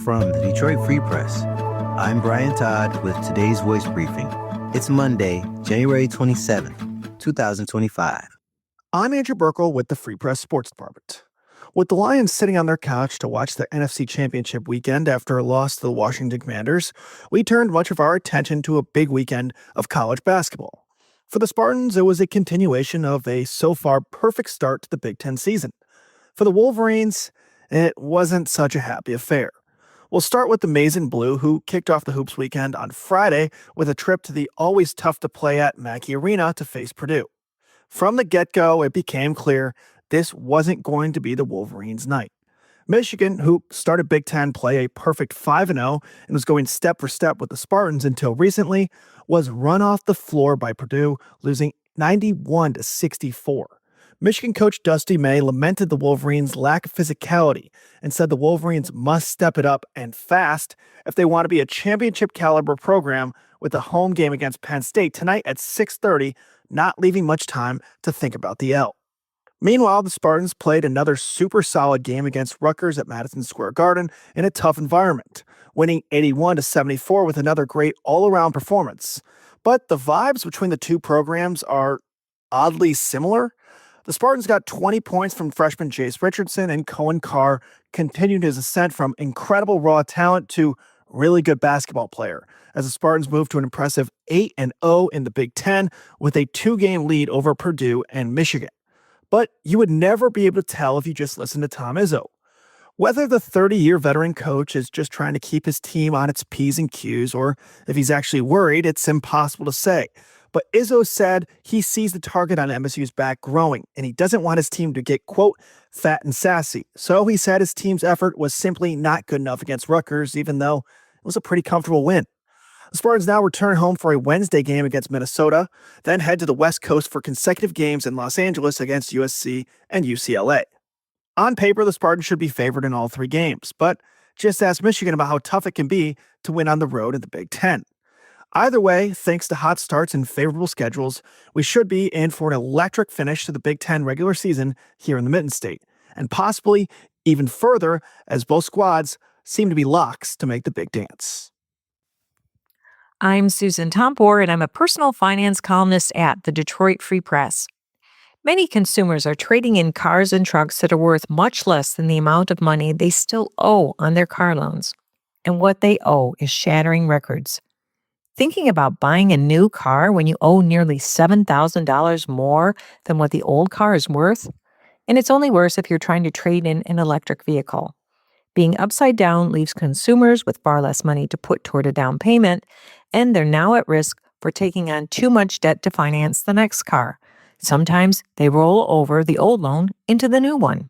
From the Detroit Free Press, I'm Brian Todd with today's voice briefing. It's Monday, January 27th, 2025. I'm Andrew Burkle with the Free Press Sports Department. With the Lions sitting on their couch to watch the NFC Championship weekend after a loss to the Washington Commanders, we turned much of our attention to a big weekend of college basketball. For the Spartans, it was a continuation of a so far perfect start to the Big Ten season. For the Wolverines, it wasn't such a happy affair. We'll start with the Maize and Blue, who kicked off the Hoops weekend on Friday with a trip to the always tough to play at Mackey Arena to face Purdue. From the get-go, it became clear this wasn't going to be the Wolverines' night. Michigan, who started Big Ten play a perfect 5-0 and was going step for step with the Spartans until recently, was run off the floor by Purdue, losing 91-64. Michigan coach Dusty May lamented the Wolverines' lack of physicality and said the Wolverines must step it up and fast if they want to be a championship-caliber program with a home game against Penn State tonight at 6:30, not leaving much time to think about the L. Meanwhile, the Spartans played another super solid game against Rutgers at Madison Square Garden in a tough environment, winning 81-74 with another great all-around performance. But the vibes between the two programs are oddly similar. The Spartans got 20 points from freshman Jace Richardson, and Cohen Carr continued his ascent from incredible raw talent to really good basketball player, as the Spartans moved to an impressive 8-0 in the Big Ten with a 2-game lead over Purdue and Michigan. But you would never be able to tell if you just listened to Tom Izzo. Whether the 30-year veteran coach is just trying to keep his team on its P's and Q's, or if he's actually worried, it's impossible to say. But Izzo said he sees the target on MSU's back growing, and he doesn't want his team to get, quote, fat and sassy. So he said his team's effort was simply not good enough against Rutgers, even though it was a pretty comfortable win. The Spartans now return home for a Wednesday game against Minnesota, then head to the West Coast for consecutive games in Los Angeles against USC and UCLA. On paper, the Spartans should be favored in all three games, but just ask Michigan about how tough it can be to win on the road in the Big Ten. Either way, thanks to hot starts and favorable schedules, we should be in for an electric finish to the Big Ten regular season here in the Mitten State, and possibly even further as both squads seem to be locks to make the big dance. I'm Susan Tompor, and I'm a personal finance columnist at the Detroit Free Press. Many consumers are trading in cars and trucks that are worth much less than the amount of money they still owe on their car loans. And what they owe is shattering records. Thinking about buying a new car when you owe nearly $7,000 more than what the old car is worth? And it's only worse if you're trying to trade in an electric vehicle. Being upside down leaves consumers with far less money to put toward a down payment, and they're now at risk for taking on too much debt to finance the next car. Sometimes they roll over the old loan into the new one.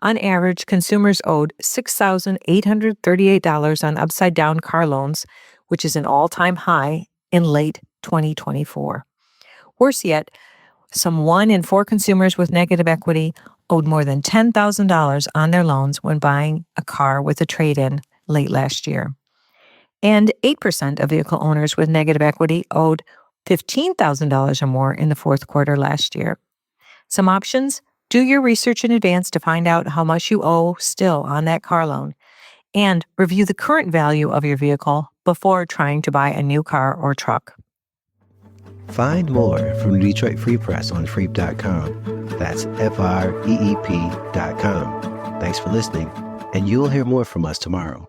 On average, consumers owed $6,838 on upside-down car loans, which is an all-time high in late 2024. Worse yet, some 1 in 4 consumers with negative equity owed more than $10,000 on their loans when buying a car with a trade-in late last year. And 8% of vehicle owners with negative equity owed $15,000 or more in the fourth quarter last year. Some options: do your research in advance to find out how much you owe still on that car loan, and review the current value of your vehicle before trying to buy a new car or truck. Find more from the Detroit Free Press on freep.com. That's FREEP.com. Thanks for listening, and you'll hear more from us tomorrow.